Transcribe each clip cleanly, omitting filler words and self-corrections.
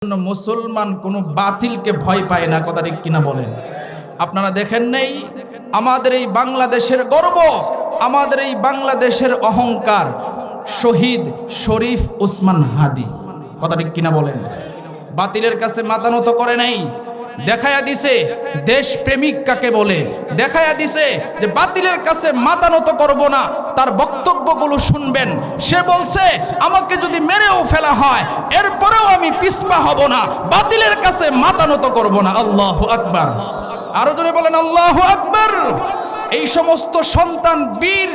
জন্য মুসলমান কোনো বাতিলকে ভয় পায় না, কথা ঠিক কিনা বলেন? আপনারা দেখেন নেই আমাদের এই বাংলাদেশের গর্ব, আমাদের এই বাংলাদেশের অহংকার শহীদ শরীফ ওসমান হাদি, কথা ঠিক কিনা বলেন? বাতিলের কাছে মাথা নত করে নাই, দেখায়া দিছে দেশ প্রেমিক কাকে বলে, দেখায়া দিছে যে বাতিলের কাছে মাথা নত করব না। তার বক্তব্যগুলো শুনবেন, সে বলছে আমাকে যদি মেরেও ফেলা হয় এরপরেও আমি পিছপা হব না, বাতিলের কাছে মাথা নত করব না। আল্লাহু আকবার, আরো জোরে বলেন আল্লাহু আকবার। এই সমস্ত সন্তান বীর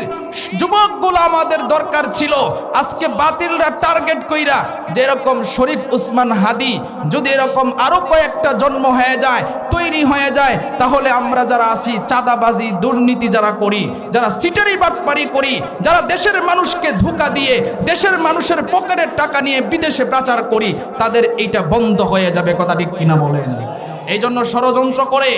যুবকগুলো আমাদের দরকার ছিল। আজকে বাতিলরা টার্গেট কইরা যে এরকম শরীফ ওসমান হাদি যদি এরকম আরো কয়েকটা জন্ম হয়ে যায়, তৈরি হয়ে যায়, তাহলে আমরা যারা আছি চাঁদাবাজি দুর্নীতি যারা করি, যারা সিটারি বাটপারি করি, যারা দেশের মানুষকে ধোঁকা দিয়ে দেশের মানুষের পকেটের টাকা নিয়ে বিদেশে প্রচার করি, তাদের এইটা বন্ধ হয়ে যাবে, কথা ঠিক কিনা বলেন? এই জন্য ষড়যন্ত্র করে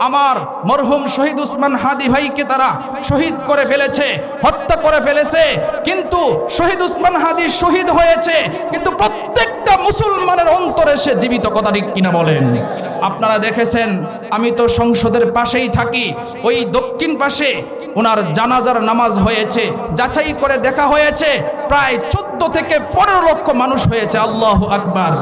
আমার মরহুম শহীদ ওসমান হাদি ভাইকে তারা শহীদ করে ফেলেছে, হত্যা করে ফেলেছে। কিন্তু শহীদ ওসমান হাদি শহীদ হয়েছে, কিন্তু প্রত্যেকটা মুসলমানের অন্তরে সে জীবিত, কথা ঠিক কিনা বলেন? আপনারা দেখেছেন, আমি তো সংসদের পাশেই থাকি, ওই দক্ষিণ পাশে ওনার জানাজার নামাজ হয়েছে, যাচাই করে দেখা হয়েছে প্রায় 14 থেকে 15 লক্ষ মানুষ হয়েছে। আল্লাহু আকবার।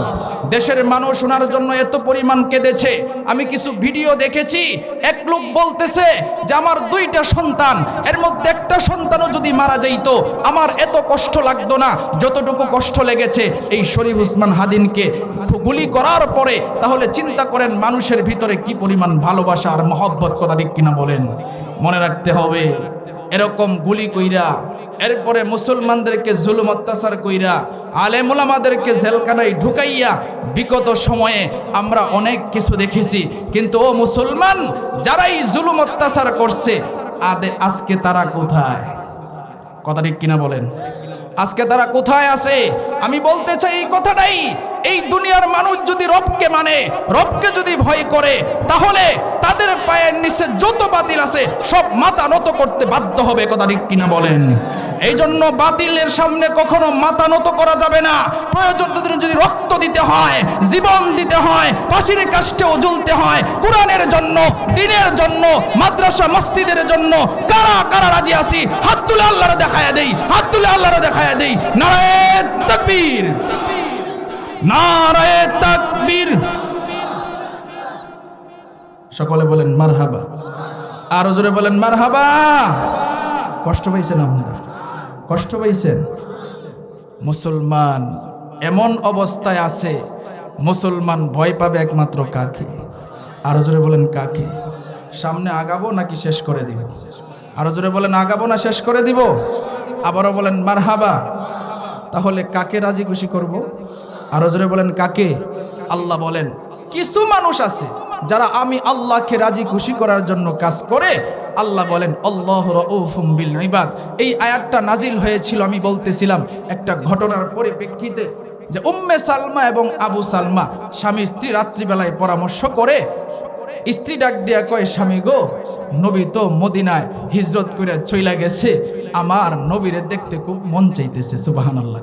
দেশের মানুষ ওনার জন্য এত পরিমাণ কেঁদেছে। আমি কিছু ভিডিও দেখেছি, এক লোক বলতেছে যে আমার 2টা সন্তান, এর মধ্যে একটা সন্তানও যদি মারা যাইতো আমার এত কষ্ট লাগতো না যতটুকু কষ্ট লেগেছে এই শরীফ ওসমান হাদিকে গুলি করার পরে। তাহলে চিন্তা করেন মানুষের ভিতরে কি পরিমাণ ভালোবাসা আর মহব্বত, কথা ঠিক কিনা বলেন? মনে রাখতে হবে, এরকম গুলি কইরা এরপরে মুসলমানদেরকে জুলুম অত্যাচার কইরা আলেম ওলামাদেরকে জেলখানায় ঢুকাইয়া বিগত সময়ে আমরা অনেক কিছু দেখেছি। কিন্তু ও মুসলমান, যারাই জুলুম অত্যাচার করছে আজকে তারা কোথায়, কথা ঠিক কিনা বলেন? আজকে তারা কোথায় আছে? আমি বলতে চাই এই কথাটাই, এই দুনিয়ার মানুষ যদি রবকে মানে, রবকে যদি ভয় করে, তাহলে তাদের পায়ের নিচে যত বাতিল আছে সব মাথা নত করতে বাধ্য হবে, কথা ঠিক কিনা বলেন? এই জন্য বাতিলের সামনে কখনো মাথা নত করা যাবে না। প্রয়োজন যদি রক্ত দিতে হয়, জীবন দিতে হয়, ফাঁসির কাষ্ঠেও ঝুলতে হয়, কোরআনের জন্য, দ্বীনের জন্য, মাদ্রাসা মসজিদের জন্য কারা কারা রাজি আছি? হাত তুলে আল্লাহরে দেখায়া দেই, হাত তুলে আল্লাহরে দেখায়া দেই। নারায়ে তাকবীর, নারায়ে তাকবীর। সকলে বলেন মারহাবা, আরো জোরে বলেন মারহাবা। কষ্ট পাইছেন আপনারা? কষ্ট পাইছেন? মুসলমান এমন অবস্থায় আছে, মুসলমান ভয় পাবে একমাত্র কাকে? আরো জোরে বলেন কাকে? সামনে আগাবো নাকি শেষ করে দিব? আরো জোরে বলেন আগাবো না শেষ করে দিব? আবারও বলেন মারহাবা। তাহলে কাকে রাজি খুশি করব? আরো জোরে বলেন কাকে? আল্লাহ বলেন কিছু মানুষ আছে যারা আমি আল্লাহকে রাজি খুশি করার জন্য কাজ করে। আল্লাহ বলেন আল্লাহু রাউফুম বিল ইবাদ। এই আয়াতটা নাজিল হয়েছিল, আমি বলতেছিলাম একটা ঘটনার পরিপ্রেক্ষিতে, যে উম্মে সালমা এবং আবু সালমা স্বামী স্ত্রী রাত্রিবেলায় পরামর্শ করে। স্ত্রী ডাক দিয়া কয়, স্বামী গো, নবী তো মদিনায় হিজরত করে চইলা গেছে, আমার নবীরে দেখতে খুব মন চাইতেছে। সুবহানাল্লাহ।